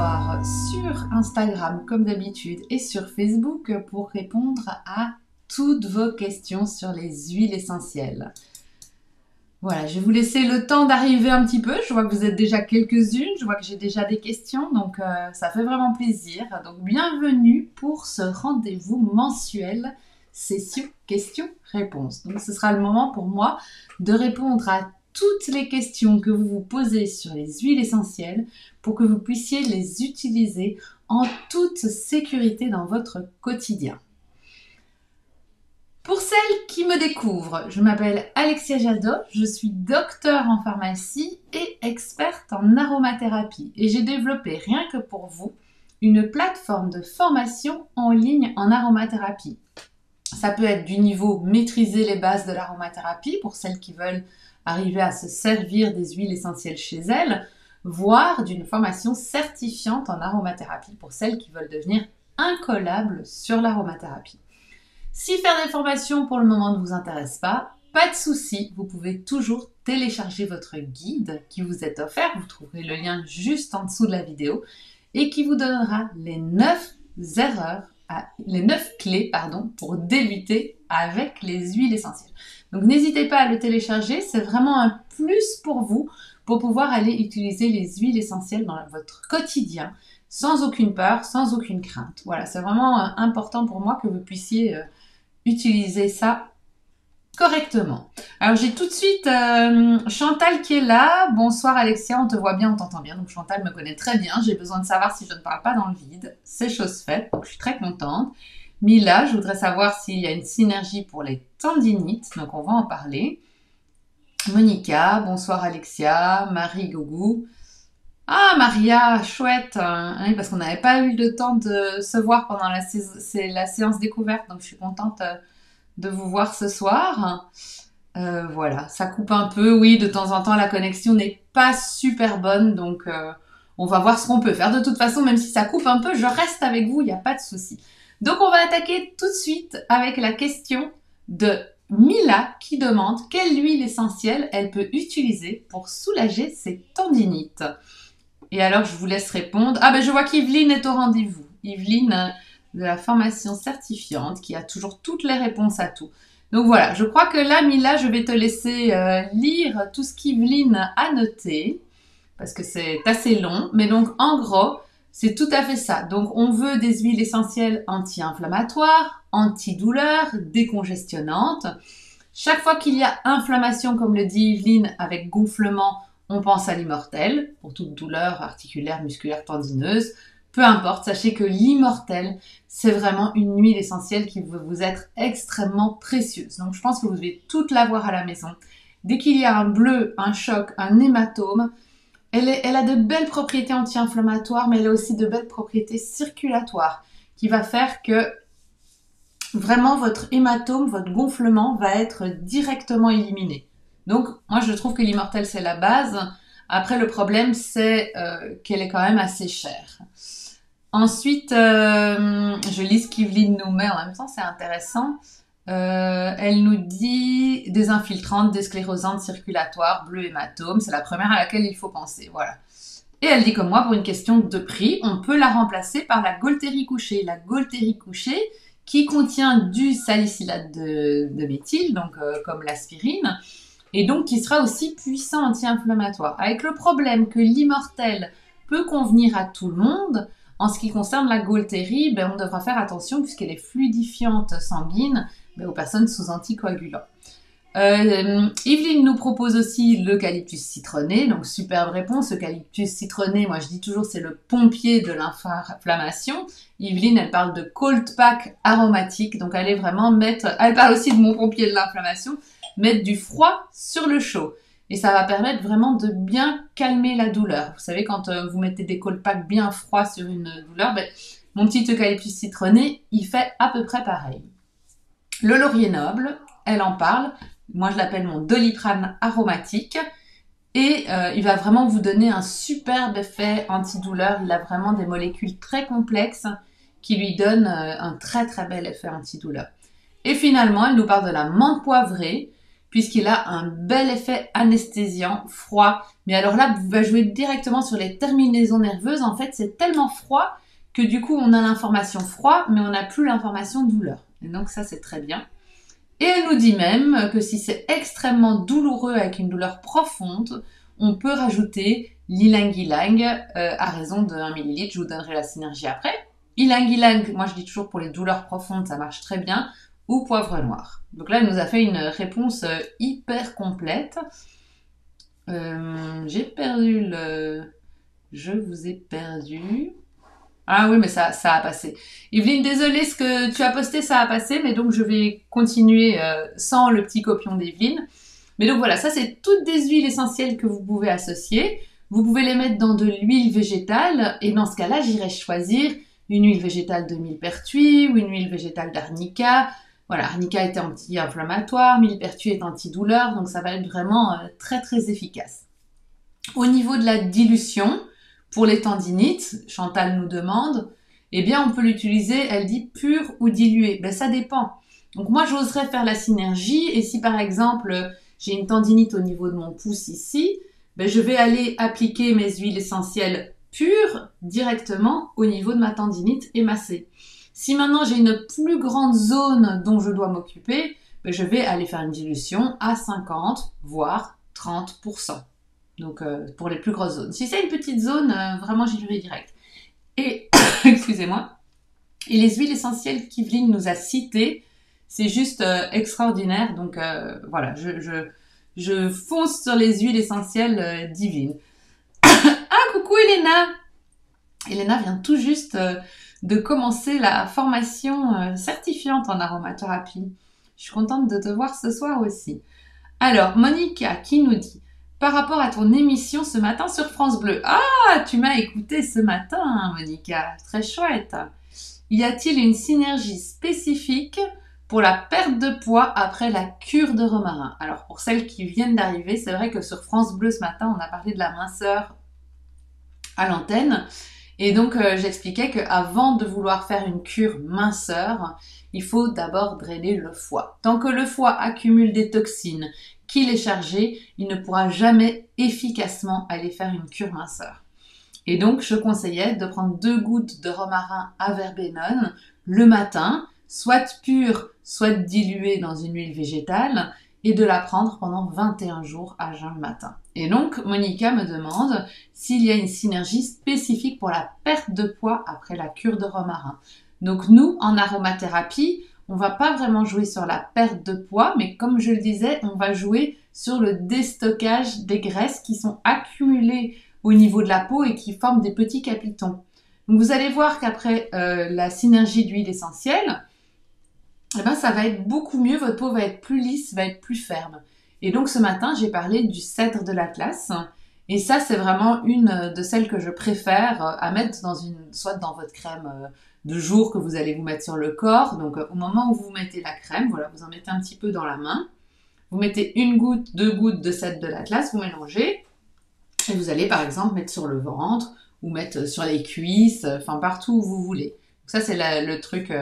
voir sur Instagram comme d'habitude et sur Facebook pour répondre à toutes vos questions sur les huiles essentielles. Voilà, je vais vous laisser le temps d'arriver un petit peu. Je vois que vous êtes déjà quelques-unes, je vois que j'ai déjà des questions, donc ça fait vraiment plaisir. Donc bienvenue pour ce rendez-vous mensuel session questions-réponses. Donc ce sera le moment pour moi de répondre à toutes les questions que vous vous posez sur les huiles essentielles pour que vous puissiez les utiliser en toute sécurité dans votre quotidien. Pour celles qui me découvrent, je m'appelle Alexia Jadot, je suis docteure en pharmacie et experte en aromathérapie et j'ai développé rien que pour vous une plateforme de formation en ligne en aromathérapie. Ça peut être du niveau maîtriser les bases de l'aromathérapie pour celles qui veulent arriver à se servir des huiles essentielles chez elles, voire d'une formation certifiante en aromathérapie pour celles qui veulent devenir incollables sur l'aromathérapie. Si faire des formations pour le moment ne vous intéresse pas de souci, vous pouvez toujours télécharger votre guide qui vous est offert, vous trouverez le lien juste en dessous de la vidéo, et qui vous donnera les 9 clés pour débuter avec les huiles essentielles. Donc n'hésitez pas à le télécharger, c'est vraiment un plus pour vous pour pouvoir aller utiliser les huiles essentielles dans votre quotidien sans aucune peur, sans aucune crainte. Voilà, c'est vraiment important pour moi que vous puissiez utiliser ça correctement. Alors j'ai tout de suite Chantal qui est là. Bonsoir Alexia, on te voit bien, on t'entend bien. Donc Chantal me connaît très bien. J'ai besoin de savoir si je ne parle pas dans le vide. C'est chose faite, donc je suis très contente. Mila, je voudrais savoir s'il y a une synergie pour les tendinites. Donc on va en parler. Monica, bonsoir Alexia. Marie Gougou. Ah Maria, chouette. Oui, parce qu'on n'avait pas eu le temps de se voir pendant la séance découverte. Donc je suis contente de vous voir ce soir. Voilà, ça coupe un peu. Oui, de temps en temps, la connexion n'est pas super bonne. Donc, on va voir ce qu'on peut faire. De toute façon, même si ça coupe un peu, je reste avec vous, il n'y a pas de souci. Donc, on va attaquer tout de suite avec la question de Mila qui demande quelle huile essentielle elle peut utiliser pour soulager ses tendinites. Et alors, je vous laisse répondre. Ah ben, je vois qu'Yveline est au rendez-vous. Yveline de la formation certifiante qui a toujours toutes les réponses à tout. Donc voilà, je crois que là, Mila, je vais te laisser lire tout ce qu'Yveline a noté parce que c'est assez long. Mais donc, en gros, c'est tout à fait ça. Donc, on veut des huiles essentielles anti-inflammatoires, antidouleurs, décongestionnantes. Chaque fois qu'il y a inflammation, comme le dit Yveline, avec gonflement, on pense à l'immortel pour toute douleur articulaire, musculaire, tendineuse. Peu importe, sachez que l'immortel, c'est vraiment une huile essentielle qui va vous être extrêmement précieuse. Donc, je pense que vous devez toute l'avoir à la maison. Dès qu'il y a un bleu, un choc, un hématome, elle a de belles propriétés anti-inflammatoires, mais elle a aussi de belles propriétés circulatoires qui va faire que vraiment votre hématome, votre gonflement va être directement éliminé. Donc, moi, je trouve que l'immortel, c'est la base. Après, le problème, c'est qu'elle est quand même assez chère. Ensuite, je lis ce qu'Yveline nous met en même temps, c'est intéressant. Elle nous dit désinfiltrante, désclérosante, circulatoire, bleu hématome. C'est la première à laquelle il faut penser. Voilà. Et elle dit comme moi, pour une question de prix, on peut la remplacer par la Gaultérie couchée. La Gaultérie couchée qui contient du salicylate de méthyle, donc comme l'aspirine, et donc qui sera aussi puissant anti-inflammatoire. Avec le problème que l'immortel peut convenir à tout le monde. En ce qui concerne la Gaultérie, on devra faire attention puisqu'elle est fluidifiante sanguine aux personnes sous anticoagulants. Yveline nous propose aussi l'eucalyptus citronné, donc superbe réponse. Eucalyptus citronné, moi je dis toujours c'est le pompier de l'inflammation. Yveline, elle parle de cold pack aromatique, donc elle parle aussi de mon pompier de l'inflammation, mettre du froid sur le chaud. Et ça va permettre vraiment de bien calmer la douleur. Vous savez, quand vous mettez des cold packs bien froids sur une douleur, mon petit eucalyptus citronné, il fait à peu près pareil. Le laurier noble, elle en parle. Moi, je l'appelle mon Doliprane aromatique. Et il va vraiment vous donner un superbe effet antidouleur. Il a vraiment des molécules très complexes qui lui donnent un très très bel effet antidouleur. Et finalement, elle nous parle de la menthe poivrée puisqu'il a un bel effet anesthésiant, froid. Mais alors là, il va jouer directement sur les terminaisons nerveuses. En fait, c'est tellement froid que du coup, on a l'information froid, mais on n'a plus l'information douleur. Et donc ça, c'est très bien. Et elle nous dit même que si c'est extrêmement douloureux avec une douleur profonde, on peut rajouter l'ylang-ylang à raison de 1 ml. Je vous donnerai la synergie après. Ylang-ylang, moi je dis toujours pour les douleurs profondes, ça marche très bien. Ou poivre noir. Donc là, elle nous a fait une réponse hyper complète. J'ai perdu le... Je vous ai perdu... Ah oui, mais ça a passé. Evelyne, désolée, ce que tu as posté, ça a passé, mais donc je vais continuer sans le petit copion d'Evelyne. Mais donc voilà, ça c'est toutes des huiles essentielles que vous pouvez associer. Vous pouvez les mettre dans de l'huile végétale, et dans ce cas-là, j'irai choisir une huile végétale de millepertuis ou une huile végétale d'arnica. Voilà, arnica est anti-inflammatoire, millepertuis est antidouleur, donc ça va être vraiment très très efficace. Au niveau de la dilution, pour les tendinites, Chantal nous demande, eh bien on peut l'utiliser, elle dit pure ou diluée. Ben ça dépend. Donc moi j'oserais faire la synergie, et si par exemple j'ai une tendinite au niveau de mon pouce ici, ben je vais aller appliquer mes huiles essentielles pures directement au niveau de ma tendinite et masser. Si maintenant j'ai une plus grande zone dont je dois m'occuper, ben je vais aller faire une dilution à 50 voire 30%. Donc pour les plus grosses zones. Si c'est une petite zone, vraiment j'y vais direct. Et, excusez-moi, et les huiles essentielles qu'Evelyne nous a citées, c'est juste extraordinaire. Donc voilà, je fonce sur les huiles essentielles divines. Ah, coucou Elena! Elena vient tout juste de commencer la formation certifiante en aromathérapie. Je suis contente de te voir ce soir aussi. Alors, Monica qui nous dit, par rapport à ton émission ce matin sur France Bleu. Ah, tu m'as écouté ce matin, Monica. Très chouette. Y a-t-il une synergie spécifique pour la perte de poids après la cure de romarin? Alors, pour celles qui viennent d'arriver, c'est vrai que sur France Bleu ce matin, on a parlé de la minceur à l'antenne. Et donc, j'expliquais qu'avant de vouloir faire une cure minceur, il faut d'abord drainer le foie. Tant que le foie accumule des toxines, qu'il est chargé, il ne pourra jamais efficacement aller faire une cure minceur. Et donc, je conseillais de prendre 2 gouttes de romarin à verbenone le matin, soit pure, soit diluée dans une huile végétale, et de la prendre pendant 21 jours à jeun le matin. Et donc, Monica me demande s'il y a une synergie spécifique pour la perte de poids après la cure de romarin. Donc nous, en aromathérapie, on va pas vraiment jouer sur la perte de poids, mais comme je le disais, on va jouer sur le déstockage des graisses qui sont accumulées au niveau de la peau et qui forment des petits capitons. Donc vous allez voir qu'après la synergie d'huile essentielle, eh ben, ça va être beaucoup mieux, votre peau va être plus lisse, va être plus ferme. Et donc ce matin, j'ai parlé du cèdre de l'Atlas. Et ça, c'est vraiment une de celles que je préfère à mettre dans soit dans votre crème de jour que vous allez vous mettre sur le corps. Donc au moment où vous mettez la crème, voilà, vous en mettez un petit peu dans la main. Vous mettez 1 goutte, 2 gouttes de cèdre de l'Atlas, vous mélangez. Et vous allez par exemple mettre sur le ventre ou mettre sur les cuisses, enfin partout où vous voulez. Donc ça, c'est le truc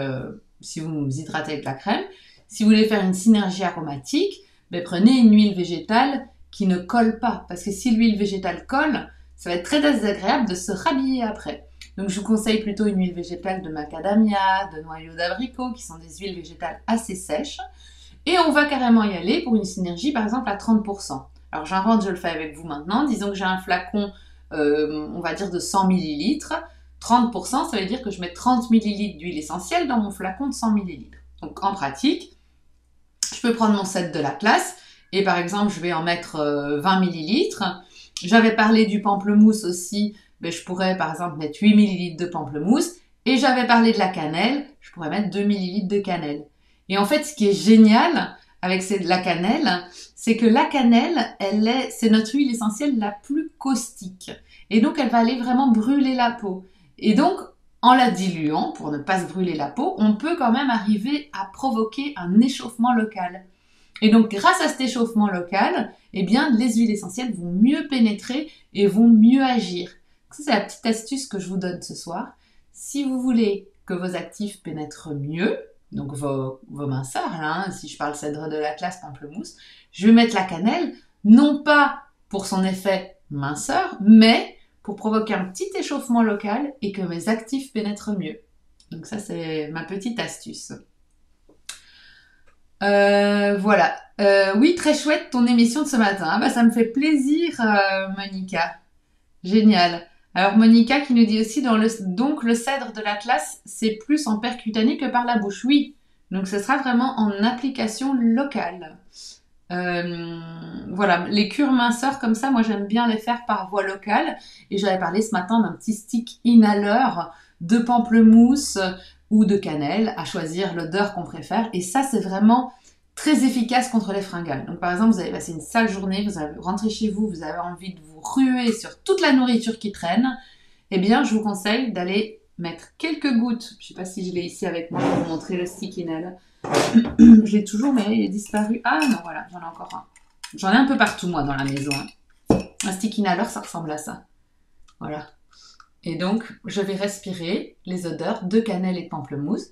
si vous vous hydratez avec la crème. Si vous voulez faire une synergie aromatique, ben prenez une huile végétale qui ne colle pas. Parce que si l'huile végétale colle, ça va être très désagréable de se rhabiller après. Donc je vous conseille plutôt une huile végétale de macadamia, de noyaux d'abricot, qui sont des huiles végétales assez sèches. Et on va carrément y aller pour une synergie, par exemple, à 30%. Alors j'invente, je le fais avec vous maintenant. Disons que j'ai un flacon, on va dire de 100 ml. 30%, ça veut dire que je mets 30 ml d'huile essentielle dans mon flacon de 100 ml. Donc en pratique, je peux prendre mon cèdre de l'Atlas et par exemple, je vais en mettre 20 ml. J'avais parlé du pamplemousse aussi, mais je pourrais par exemple mettre 8 ml de pamplemousse. Et j'avais parlé de la cannelle, je pourrais mettre 2 ml de cannelle. Et en fait, ce qui est génial avec la cannelle, c'est que la cannelle, c'est notre huile essentielle la plus caustique. Et donc, elle va aller vraiment brûler la peau. Et donc, en la diluant, pour ne pas se brûler la peau, on peut quand même arriver à provoquer un échauffement local. Et donc, grâce à cet échauffement local, eh bien, les huiles essentielles vont mieux pénétrer et vont mieux agir. Ça, c'est la petite astuce que je vous donne ce soir. Si vous voulez que vos actifs pénètrent mieux, donc vos minceurs, là, hein, si je parle cèdre de l'Atlas, pamplemousse, je vais mettre la cannelle, non pas pour son effet minceur, mais pour provoquer un petit échauffement local et que mes actifs pénètrent mieux. Donc ça, c'est ma petite astuce. Voilà. Oui, très chouette ton émission de ce matin. Ah bah, ça me fait plaisir, Monica. Génial. Alors Monica qui nous dit aussi, donc le cèdre de l'Atlas, c'est plus en percutané que par la bouche. Oui, donc ce sera vraiment en application locale. Voilà, les cures minceurs comme ça, moi j'aime bien les faire par voie locale. Et j'avais parlé ce matin d'un petit stick inhaleur de pamplemousse ou de cannelle, à choisir l'odeur qu'on préfère. Et ça, c'est vraiment très efficace contre les fringales. Donc par exemple, vous avez passé une sale journée, vous avez rentré chez vous, vous avez envie de vous ruer sur toute la nourriture qui traîne, eh bien je vous conseille d'aller mettre quelques gouttes, je ne sais pas si je l'ai ici avec moi pour vous montrer le stick inhaler. Je l'ai toujours, mais il est disparu. Ah non, voilà, j'en ai encore un. J'en ai un peu partout, moi, dans la maison. Hein. Un stick inhaler, ça ressemble à ça. Voilà. Et donc, je vais respirer les odeurs de cannelle et de pamplemousse.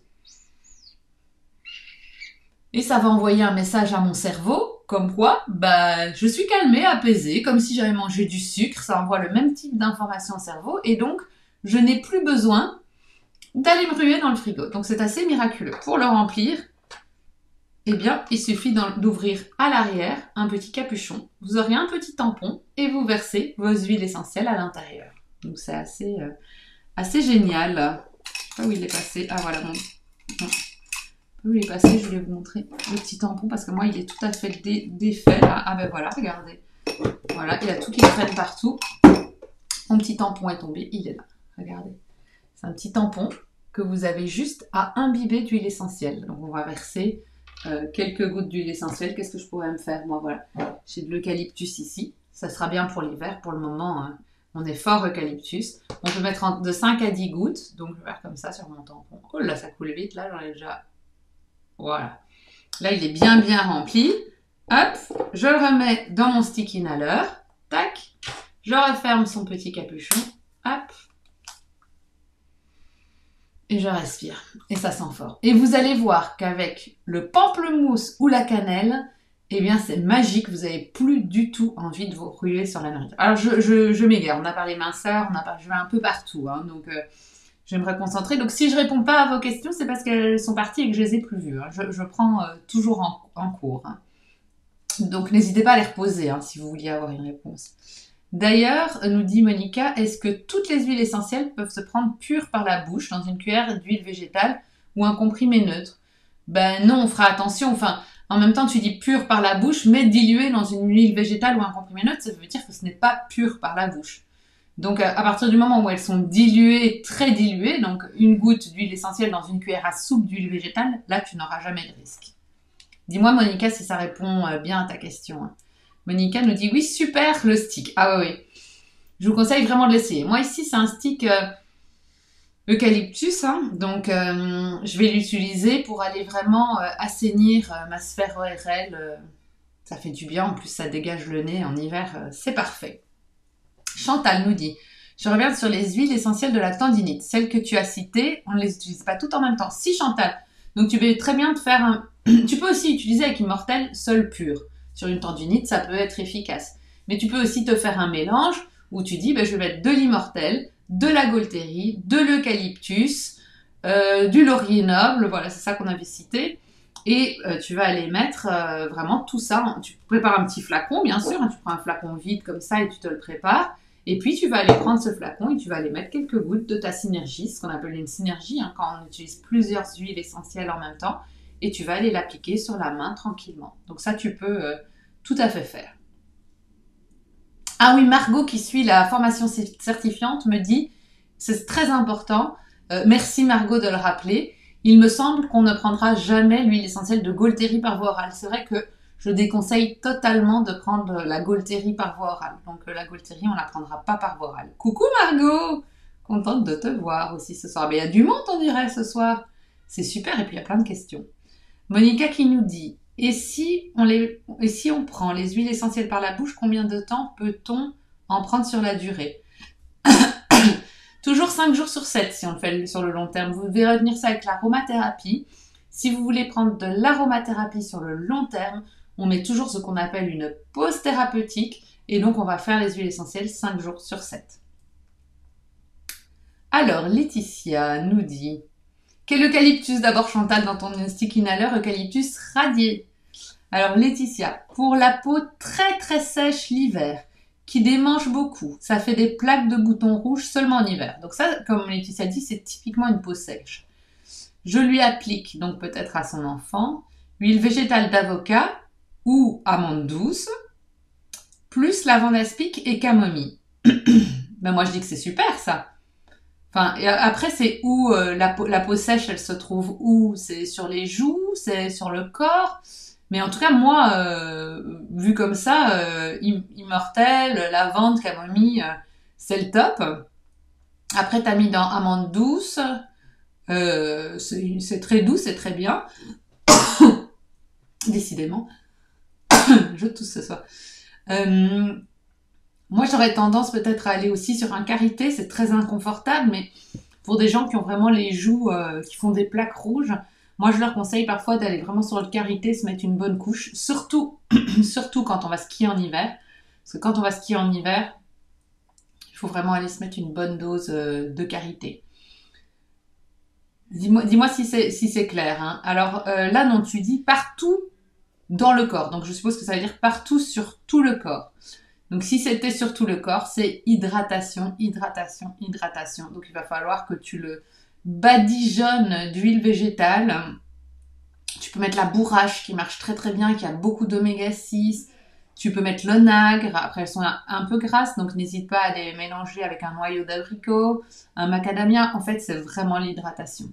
Et ça va envoyer un message à mon cerveau, comme quoi, bah, je suis calmée, apaisée, comme si j'avais mangé du sucre. Ça envoie le même type d'information au cerveau. Et donc, je n'ai plus besoin d'aller me ruer dans le frigo. Donc, c'est assez miraculeux. Pour le remplir, eh bien, il suffit d'ouvrir à l'arrière un petit capuchon. Vous aurez un petit tampon et vous versez vos huiles essentielles à l'intérieur. Donc, c'est assez génial. Je sais pas où il est passé. Ah, voilà, où il est passé, je voulais vous montrer le petit tampon parce que moi, il est tout à fait défait là. Ah ben voilà, regardez. Voilà, il y a tout qui traîne partout. Mon petit tampon est tombé, il est là. Regardez. C'est un petit tampon que vous avez juste à imbiber d'huile essentielle. Donc, on va verser quelques gouttes d'huile essentielle. Qu'est-ce que je pourrais me faire? Moi, voilà. J'ai de l'eucalyptus ici. Ça sera bien pour l'hiver. Pour le moment, hein, on est fort eucalyptus. On peut mettre de 5 à 10 gouttes. Donc, je vais faire comme ça sur mon tampon. Oh là, ça coule vite. Là, j'en ai déjà... Voilà. Là, il est bien rempli. Hop, je le remets dans mon stick inhaler. Tac. Je referme son petit capuchon. Hop. Et je respire. Et ça sent fort. Et vous allez voir qu'avec le pamplemousse ou la cannelle, eh bien, c'est magique. Vous n'avez plus du tout envie de vous ruer sur la nourriture. Alors, je m'égare. On a parlé minceur, je vais un peu partout. Hein, donc... je vais me reconcentrer. Donc, si je ne réponds pas à vos questions, c'est parce qu'elles sont parties et que je les ai plus vues. Hein. Je prends toujours en cours. Hein. Donc, n'hésitez pas à les reposer hein, si vous vouliez avoir une réponse. D'ailleurs, nous dit Monica, est-ce que toutes les huiles essentielles peuvent se prendre pures par la bouche dans une cuillère d'huile végétale ou un comprimé neutre? Ben non, on fera attention. Enfin, en même temps, tu dis pure par la bouche, mais diluée dans une huile végétale ou un comprimé neutre, ça veut dire que ce n'est pas pur par la bouche. Donc, à partir du moment où elles sont diluées, très diluées, donc une goutte d'huile essentielle dans une cuillère à soupe d'huile végétale, là, tu n'auras jamais de risque. Dis-moi, Monica, si ça répond bien à ta question. Monica nous dit, oui, super, le stick. Ah oui. Je vous conseille vraiment de l'essayer. Moi, ici, c'est un stick eucalyptus, hein, donc je vais l'utiliser pour aller vraiment assainir ma sphère ORL. Ça fait du bien, en plus, ça dégage le nez en hiver, c'est parfait. Chantal nous dit, je reviens sur les huiles essentielles de la tendinite. Celles que tu as citées, on ne les utilise pas toutes en même temps. Si, Chantal. Donc, tu peux très bien te faire un... Tu peux aussi utiliser avec Immortel seul pur. Sur une tendinite, ça peut être efficace. Mais tu peux aussi te faire un mélange où tu dis, je vais mettre de l'Immortel, de la Gaultérie, de l'eucalyptus, du laurier noble. Voilà, c'est ça qu'on avait cité. Et tu vas aller mettre vraiment tout ça. Tu prépares un petit flacon, bien sûr. Hein, tu prends un flacon vide comme ça et tu te le prépares. Et puis, tu vas aller prendre ce flacon et tu vas aller mettre quelques gouttes de ta synergie, ce qu'on appelle une synergie, hein, quand on utilise plusieurs huiles essentielles en même temps. Et tu vas aller l'appliquer sur la main tranquillement. Donc ça, tu peux tout à fait faire. Ah oui, Margot qui suit la formation certifiante me dit, c'est très important, merci Margot de le rappeler, il me semble qu'on ne prendra jamais l'huile essentielle de Gaultérie par voie orale. C'est vrai que je déconseille totalement de prendre la Gaultérie par voie orale. Donc la Gaultérie, on ne la prendra pas par voie orale. Coucou Margot! Contente de te voir aussi ce soir. Mais il y a du monde, on dirait, ce soir. C'est super, et puis il y a plein de questions. Monica qui nous dit, et si on prend les huiles essentielles par la bouche, combien de temps peut-on en prendre sur la durée? Toujours 5 jours sur 7 si on le fait sur le long terme. Vous devez retenir ça avec l'aromathérapie. Si vous voulez prendre de l'aromathérapie sur le long terme, on met toujours ce qu'on appelle une pause thérapeutique et donc on va faire les huiles essentielles 5 jours sur 7. Alors, Laetitia nous dit: quel eucalyptus d'abord, Chantal, dans ton stick inhaler? Eucalyptus radié. Alors Laetitia, pour la peau très très sèche l'hiver, qui démange beaucoup, ça fait des plaques de boutons rouges seulement en hiver. Donc ça, comme Laetitia dit, c'est typiquement une peau sèche. Je lui applique, donc peut-être à son enfant, huile végétale d'avocat ou amande douce, plus lavande aspic et camomille. Ben moi je dis que c'est super ça. Enfin, et après, c'est où la peau sèche, elle se trouve où? C'est sur les joues, c'est sur le corps. Mais en tout cas, moi, vu comme ça, immortel, lavande, camomille, c'est le top. Après, t'as mis dans amande douce. C'est très doux, c'est très bien. Décidément. Je tousse ce soir. Moi, j'aurais tendance peut-être à aller aussi sur un karité, c'est très inconfortable, mais pour des gens qui ont vraiment les joues, qui font des plaques rouges, moi, je leur conseille parfois d'aller vraiment sur le karité, se mettre une bonne couche, surtout, surtout quand on va skier en hiver. Parce que quand on va skier en hiver, il faut vraiment aller se mettre une bonne dose de karité. Dis-moi si c'est clair. Hein. Alors là, non, tu dis partout dans le corps. Donc, je suppose que ça veut dire partout sur tout le corps. Donc, si c'était sur tout le corps, c'est hydratation, hydratation, hydratation. Donc, il va falloir que tu le badigeonnes d'huile végétale. Tu peux mettre la bourrache qui marche très très bien, qui a beaucoup d'oméga 6. Tu peux mettre l'onagre. Après, elles sont un peu grasses, donc n'hésite pas à les mélanger avec un noyau d'abricot, un macadamia. En fait, c'est vraiment l'hydratation.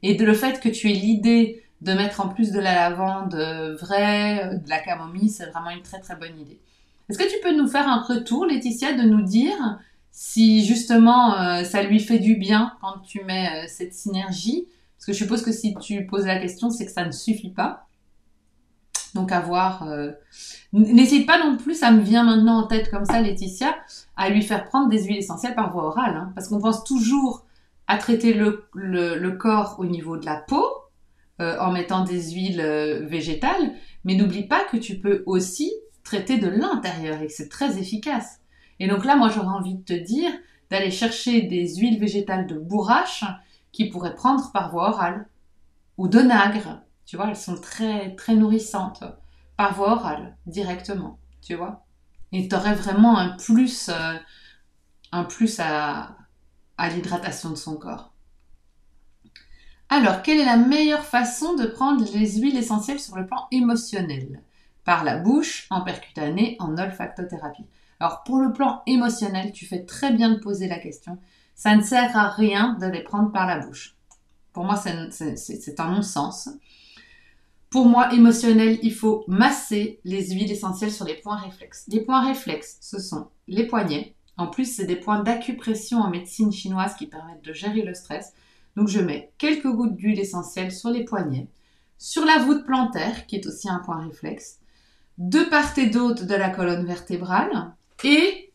Et le fait que tu aies l'idée de mettre en plus de la lavande vraie, de la camomille, c'est vraiment une très très bonne idée. Est-ce que tu peux nous faire un retour, Laetitia, de nous dire si justement ça lui fait du bien quand tu mets cette synergie? Parce que je suppose que si tu poses la question, c'est que ça ne suffit pas. Donc à voir. N'hésite pas non plus, ça me vient maintenant en tête comme ça, Laetitia, à lui faire prendre des huiles essentielles par voie orale. Hein, parce qu'on pense toujours à traiter le corps au niveau de la peau en mettant des huiles végétales. Mais n'oublie pas que tu peux aussi traiter de l'intérieur et que c'est très efficace. Et donc là, moi, j'aurais envie de te dire d'aller chercher des huiles végétales de bourrache qui pourraient prendre par voie orale ou d'onagre. Tu vois, elles sont très, très nourrissantes par voie orale, directement, tu vois. Et tu aurais vraiment un plus à l'hydratation de son corps. Alors, quelle est la meilleure façon de prendre les huiles essentielles sur le plan émotionnel? Par la bouche, en percutanée, en olfactothérapie. Alors, pour le plan émotionnel, tu fais très bien de poser la question. Ça ne sert à rien de les prendre par la bouche. Pour moi, c'est un non-sens. Pour moi, émotionnel, il faut masser les huiles essentielles sur les points réflexes. Les points réflexes, ce sont les poignets. En plus, c'est des points d'acupression en médecine chinoise qui permettent de gérer le stress. Donc, je mets quelques gouttes d'huile essentielle sur les poignets, sur la voûte plantaire, qui est aussi un point réflexe, de part et d'autre de la colonne vertébrale et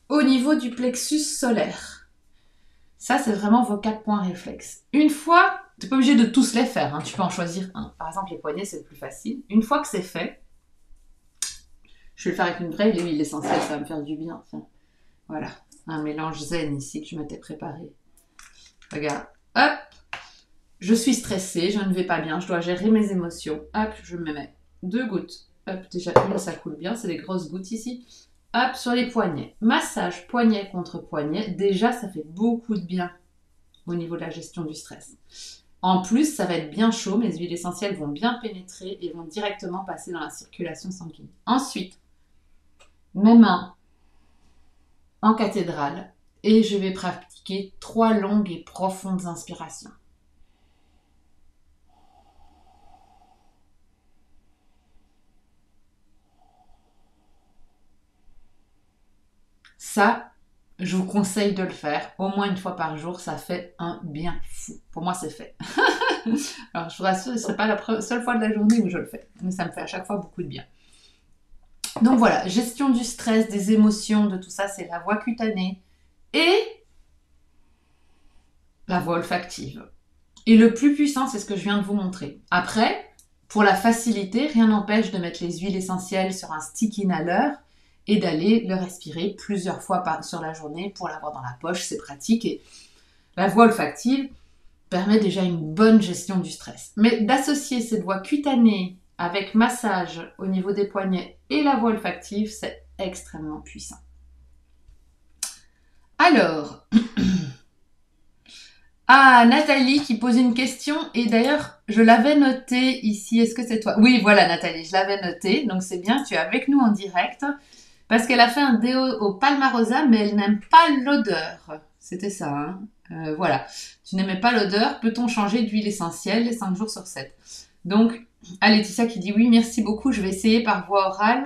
au niveau du plexus solaire. Ça, c'est vraiment vos 4 points réflexes. Une fois, tu n'es pas obligé de tous les faire, hein, tu peux en choisir un. Par exemple, les poignets, c'est le plus facile. Une fois que c'est fait, je vais le faire avec une vraie huile essentielle, ça va me faire du bien. Enfin, voilà, un mélange zen ici que je m'étais préparé. Regarde, hop, je suis stressée, je ne vais pas bien, je dois gérer mes émotions. Hop, je me mets 2 gouttes. Hop, déjà une, ça coule bien, c'est des grosses gouttes ici. Hop, sur les poignets. Massage poignet contre poignet. Déjà, ça fait beaucoup de bien au niveau de la gestion du stress. En plus, ça va être bien chaud. Mes huiles essentielles vont bien pénétrer et vont directement passer dans la circulation sanguine. Ensuite, mes mains en cathédrale. Et je vais pratiquer 3 longues et profondes inspirations. Ça, je vous conseille de le faire au moins une fois par jour. Ça fait un bien fou. Pour moi, c'est fait. Alors, je vous rassure, ce ne serait pas la seule fois de la journée où je le fais. Mais ça me fait à chaque fois beaucoup de bien. Donc voilà, gestion du stress, des émotions, de tout ça, c'est la voie cutanée et la voie olfactive. Et le plus puissant, c'est ce que je viens de vous montrer. Après, pour la facilité, rien n'empêche de mettre les huiles essentielles sur un stick inhaler et d'aller le respirer plusieurs fois sur la journée pour l'avoir dans la poche, c'est pratique. Et la voie olfactive permet déjà une bonne gestion du stress. Mais d'associer cette voie cutanée avec massage au niveau des poignets et la voie olfactive, c'est extrêmement puissant. Alors, Nathalie qui pose une question, et d'ailleurs, je l'avais noté ici. Est-ce que c'est toi? Oui, voilà Nathalie, je l'avais noté, donc c'est bien, tu es avec nous en direct, parce qu'elle a fait un déo au Palmarosa, mais elle n'aime pas l'odeur. C'était ça, hein. Voilà. Tu n'aimais pas l'odeur, peut-on changer d'huile essentielle 5 jours sur 7? Donc, Laetitia qui dit oui, merci beaucoup, je vais essayer par voie orale.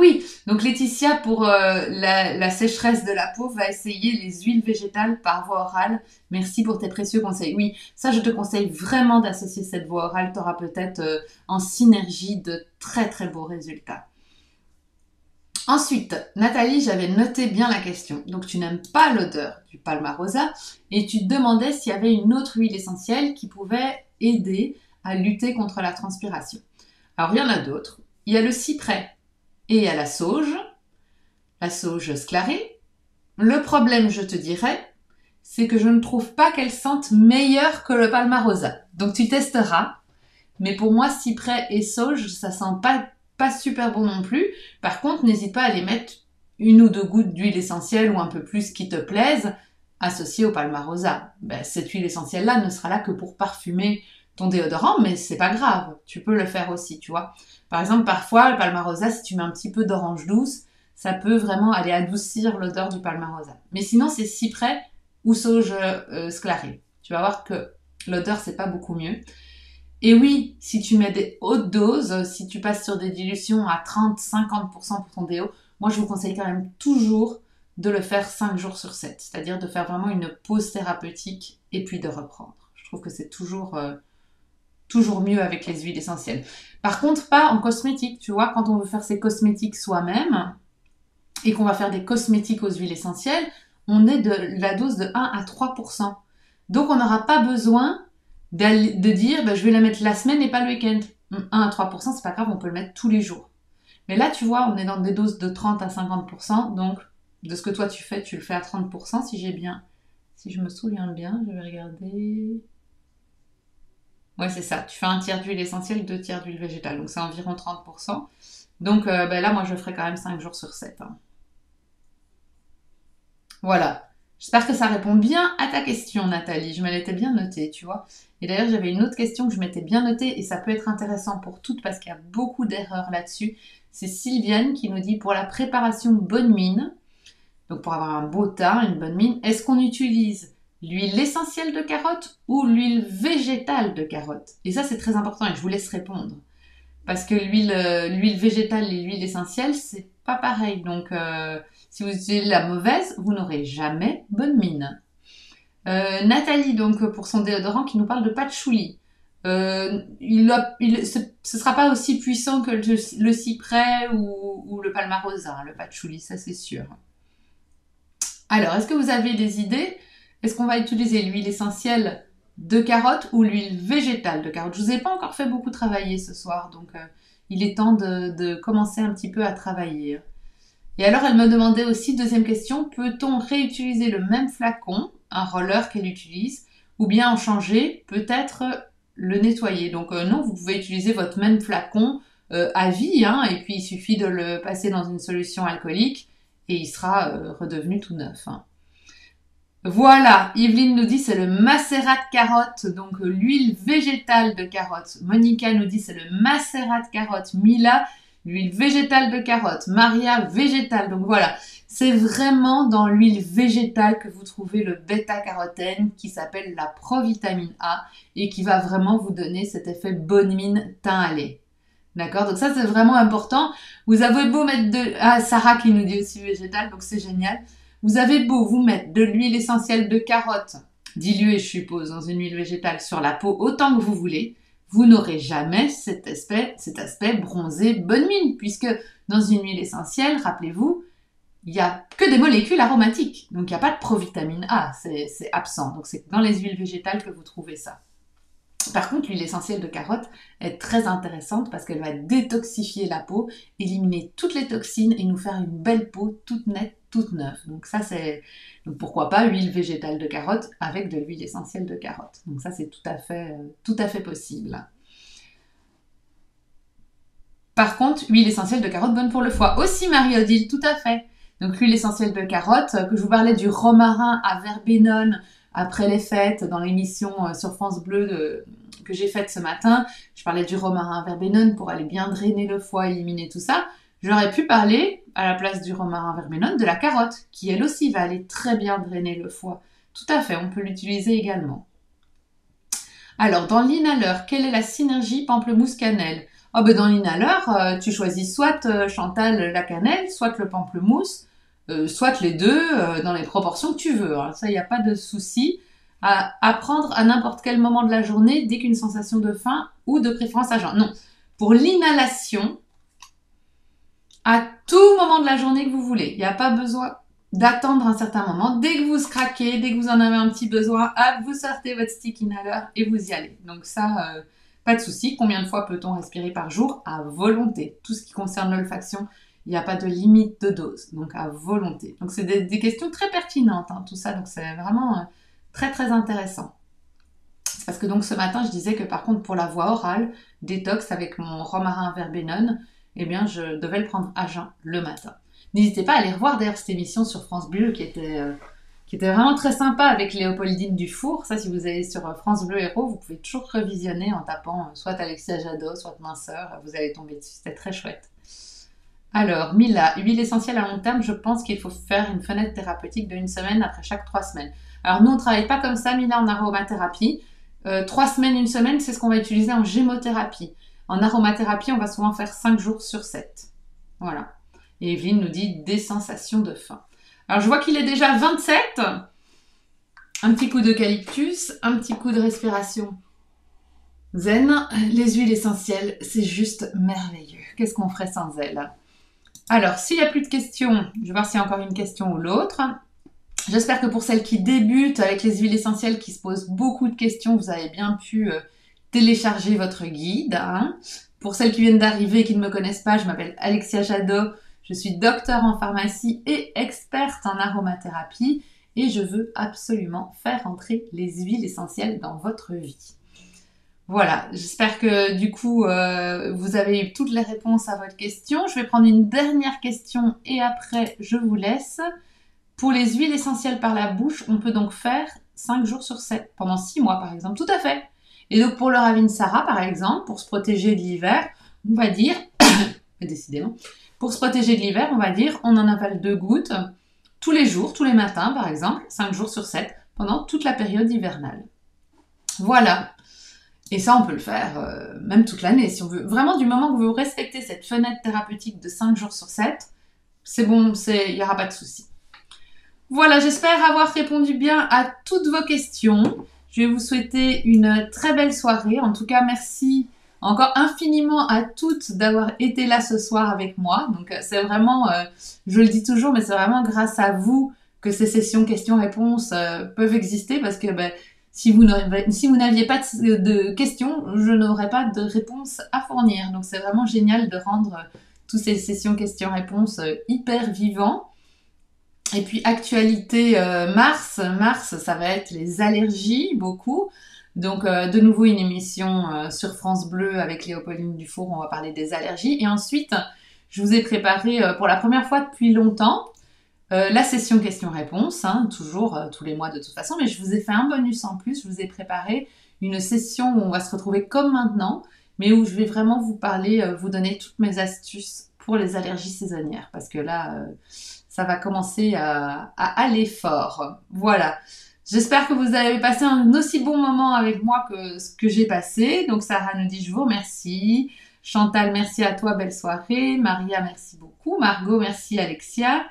Oui. Donc Laetitia, pour la sécheresse de la peau, va essayer les huiles végétales par voie orale. Merci pour tes précieux conseils. Oui, ça je te conseille vraiment d'associer cette voie orale. Tu auras peut-être en synergie de très très beaux résultats. Ensuite, Nathalie, j'avais noté bien la question. Donc tu n'aimes pas l'odeur du Palmarosa et tu te demandais s'il y avait une autre huile essentielle qui pouvait aider à lutter contre la transpiration. Alors il y en a d'autres. Il y a le cyprès. Et il y a la sauge sclarée. Le problème, je te dirais, c'est que je ne trouve pas qu'elle sente meilleure que le Palmarosa. Donc tu testeras. Mais pour moi, cyprès et sauge, ça sent pas super bon non plus. Par contre, n'hésite pas à les mettre 1 ou 2 gouttes d'huile essentielle ou un peu plus qui te plaisent, associées au Palmarosa. Cette huile essentielle-là ne sera là que pour parfumer ton déodorant, mais c'est pas grave. Tu peux le faire aussi, tu vois. Par exemple, parfois, le Palmarosa, si tu mets un petit peu d'orange douce, ça peut vraiment aller adoucir l'odeur du Palmarosa. Mais sinon, c'est cyprès ou sauge sclarée. Tu vas voir que l'odeur, c'est pas beaucoup mieux. Et oui, si tu mets des hautes doses, si tu passes sur des dilutions à 30-50% pour ton déo, moi, je vous conseille quand même toujours de le faire 5 jours sur 7. C'est-à-dire de faire vraiment une pause thérapeutique et puis de reprendre. Je trouve que c'est toujours mieux avec les huiles essentielles. Par contre, pas en cosmétique. Tu vois, quand on veut faire ses cosmétiques soi-même et qu'on va faire des cosmétiques aux huiles essentielles, on est de la dose de 1 à 3%. Donc, on n'aura pas besoin de dire je vais la mettre la semaine et pas le week-end. 1 à 3%, c'est pas grave, on peut le mettre tous les jours. Mais là, tu vois, on est dans des doses de 30 à 50%. Donc, de ce que toi tu fais, tu le fais à 30%. Si je me souviens bien, je vais regarder... Ouais, c'est ça. Tu fais 1 tiers d'huile essentielle, 2 tiers d'huile végétale. Donc, c'est environ 30%. Donc, là, moi, je ferai quand même 5 jours sur 7. Hein. Voilà. J'espère que ça répond bien à ta question, Nathalie. Je me l'étais bien notée, tu vois. Et d'ailleurs, j'avais une autre question que je m'étais bien notée et ça peut être intéressant pour toutes parce qu'il y a beaucoup d'erreurs là-dessus. C'est Sylviane qui nous dit pour la préparation bonne mine, donc pour avoir un beau teint, une bonne mine, est-ce qu'on utilise l'huile essentielle de carotte ou l'huile végétale de carotte? Et ça, c'est très important et je vous laisse répondre. Parce que l'huile végétale et l'huile essentielle, c'est pas pareil. Donc, si vous utilisez la mauvaise, vous n'aurez jamais bonne mine. Nathalie, donc, pour son déodorant, qui nous parle de patchouli. Ce sera pas aussi puissant que le cyprès ou le palmarosa, hein, le patchouli, ça c'est sûr. Alors, est-ce que vous avez des idées? Est-ce qu'on va utiliser l'huile essentielle de carotte ou l'huile végétale de carotte? Je vous ai pas encore fait beaucoup travailler ce soir, donc il est temps de commencer un petit peu à travailler. Et alors, elle me demandait aussi, deuxième question, peut-on réutiliser le même flacon, un roller qu'elle utilise, ou bien en changer, peut-être le nettoyer? Donc non, vous pouvez utiliser votre même flacon à vie, hein, et puis il suffit de le passer dans une solution alcoolique et il sera redevenu tout neuf. Hein. Voilà, Yveline nous dit c'est le macérat de carotte, donc l'huile végétale de carotte. Monica nous dit c'est le macérat de carotte. Mila, l'huile végétale de carotte. Maria, végétale. Donc voilà, c'est vraiment dans l'huile végétale que vous trouvez le bêta-carotène qui s'appelle la provitamine A et qui va vraiment vous donner cet effet bonne mine teint à lait. D'accord? Donc ça, c'est vraiment important. Vous avez beau mettre Sarah qui nous dit aussi végétale, donc c'est génial. Vous avez beau vous mettre de l'huile essentielle de carotte, diluée, je suppose, dans une huile végétale sur la peau autant que vous voulez, vous n'aurez jamais cet aspect bronzé bonne mine, puisque dans une huile essentielle, rappelez-vous, il n'y a que des molécules aromatiques. Donc, il n'y a pas de provitamine A, c'est absent. Donc, c'est dans les huiles végétales que vous trouvez ça. Par contre, l'huile essentielle de carotte est très intéressante parce qu'elle va détoxifier la peau, éliminer toutes les toxines et nous faire une belle peau toute nette, toute neuve. Donc ça, c'est... Donc pourquoi pas huile végétale de carotte avec de l'huile essentielle de carotte. Donc ça, c'est tout à fait possible. Par contre, huile essentielle de carotte bonne pour le foie. Aussi, Marie-Odile, tout à fait. Donc l'huile essentielle de carotte, que je vous parlais du romarin à verbenone après les fêtes, dans l'émission sur France Bleu que j'ai faite ce matin, je parlais du romarin à verbenone pour aller bien drainer le foie, éliminer tout ça. J'aurais pu parler, à la place du romarin à verbenone, de la carotte, qui elle aussi va aller très bien drainer le foie. Tout à fait, on peut l'utiliser également. Alors, dans l'inhaleur, quelle est la synergie pamplemousse-cannelle? Oh ben dans l'inhaleur, tu choisis soit Chantal la cannelle, soit le pamplemousse, soit les deux dans les proportions que tu veux. Hein. Ça, il n'y a pas de souci. À prendre à n'importe quel moment de la journée, dès qu'une sensation de faim ou de préférence à jeun. Non. Pour l'inhalation, à tout moment de la journée que vous voulez. Il n'y a pas besoin d'attendre un certain moment. Dès que vous se craquez, dès que vous en avez un petit besoin, hop, vous sortez votre stick inhaler et vous y allez. Donc ça, pas de souci. Combien de fois peut-on respirer par jour? À volonté. Tout ce qui concerne l'olfaction, il n'y a pas de limite de dose. Donc à volonté. Donc c'est des questions très pertinentes, hein, tout ça. Donc c'est vraiment très très intéressant. C'est parce que donc ce matin, je disais que par contre pour la voie orale, détox avec mon romarin verbenone, eh bien je devais le prendre à jeun le matin. N'hésitez pas à aller revoir d'ailleurs cette émission sur France Bleu qui était vraiment très sympa avec Léopoldine Dufour. Ça, si vous allez sur France Bleu Héros, vous pouvez toujours revisionner en tapant soit Alexia Jadot, soit Minceur. Vous allez tomber dessus, c'était très chouette. Alors, Mila, huile essentielle à long terme, je pense qu'il faut faire une fenêtre thérapeutique de 1 semaine après chaque 3 semaines. Alors nous, on ne travaille pas comme ça, Mila, en aromathérapie. 3 semaines, 1 semaine, c'est ce qu'on va utiliser en gémothérapie. En aromathérapie, on va souvent faire 5 jours sur 7. Voilà. Et Evelyne nous dit des sensations de faim. Alors je vois qu'il est déjà 27. Un petit coup d'eucalyptus, un petit coup de respiration zen. Les huiles essentielles, c'est juste merveilleux. Qu'est-ce qu'on ferait sans elles? Alors, s'il n'y a plus de questions, je vais voir s'il y a encore une question ou l'autre. J'espère que pour celles qui débutent avec les huiles essentielles, qui se posent beaucoup de questions, vous avez bien pu télécharger votre guide. Hein. Pour celles qui viennent d'arriver et qui ne me connaissent pas, je m'appelle Alexia Jadot. Je suis docteure en pharmacie et experte en aromathérapie et je veux absolument faire entrer les huiles essentielles dans votre vie. Voilà, j'espère que du coup vous avez eu toutes les réponses à votre question. Je vais prendre une dernière question et après je vous laisse. Pour les huiles essentielles par la bouche, on peut donc faire 5 jours sur 7, pendant 6 mois par exemple, tout à fait. Et donc pour le Ravinsara par exemple, pour se protéger de l'hiver, on va dire, décidément, pour se protéger de l'hiver, on va dire, on en avale 2 gouttes tous les jours, tous les matins par exemple, 5 jours sur 7, pendant toute la période hivernale. Voilà. Et ça, on peut le faire même toute l'année, si on veut. Vraiment, du moment que vous respectez cette fenêtre thérapeutique de 5 jours sur 7, c'est bon, il n'y aura pas de souci. Voilà, j'espère avoir répondu bien à toutes vos questions. Je vais vous souhaiter une très belle soirée. En tout cas, merci encore infiniment à toutes d'avoir été là ce soir avec moi. Donc, c'est vraiment, je le dis toujours, mais c'est vraiment grâce à vous que ces sessions questions-réponses peuvent exister parce que si vous n'aviez pas de questions, je n'aurais pas de réponses à fournir. Donc, c'est vraiment génial de rendre toutes ces sessions questions-réponses hyper vivants. Et puis, actualité mars, ça va être les allergies, beaucoup. Donc, de nouveau, une émission sur France Bleu avec Léopoldine Dufour, on va parler des allergies. Et ensuite, je vous ai préparé pour la première fois depuis longtemps la session questions-réponses, hein, toujours tous les mois de toute façon, mais je vous ai fait un bonus en plus, je vous ai préparé une session où on va se retrouver comme maintenant, mais où je vais vraiment vous parler, vous donner toutes mes astuces pour les allergies saisonnières, parce que là, ça va commencer à aller fort. Voilà. J'espère que vous avez passé un aussi bon moment avec moi que ce que j'ai passé. Donc Sarah nous dit, je vous remercie. Chantal, merci à toi, belle soirée. Maria, merci beaucoup. Margot, merci Alexia.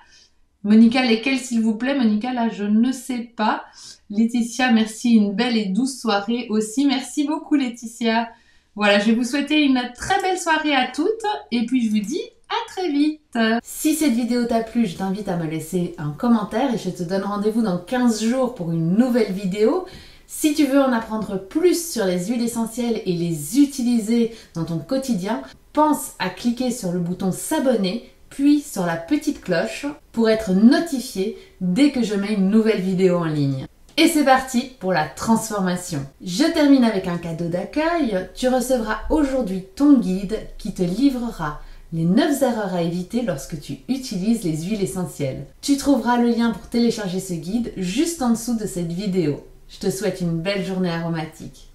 Monica, lesquels s'il vous plaît? Monica, là, je ne sais pas. Laetitia, merci, une belle et douce soirée aussi. Merci beaucoup Laetitia. Voilà, je vais vous souhaiter une très belle soirée à toutes. Et puis je vous dis à très vite. Si cette vidéo t'a plu, je t'invite à me laisser un commentaire et je te donne rendez-vous dans 15 jours pour une nouvelle vidéo. Si tu veux en apprendre plus sur les huiles essentielles et les utiliser dans ton quotidien, pense à cliquer sur le bouton s'abonner, puis sur la petite cloche pour être notifié dès que je mets une nouvelle vidéo en ligne. Et c'est parti pour la transformation. Je termine avec un cadeau d'accueil. Tu recevras aujourd'hui ton guide qui te livrera les 9 erreurs à éviter lorsque tu utilises les huiles essentielles. Tu trouveras le lien pour télécharger ce guide juste en dessous de cette vidéo. Je te souhaite une belle journée aromatique.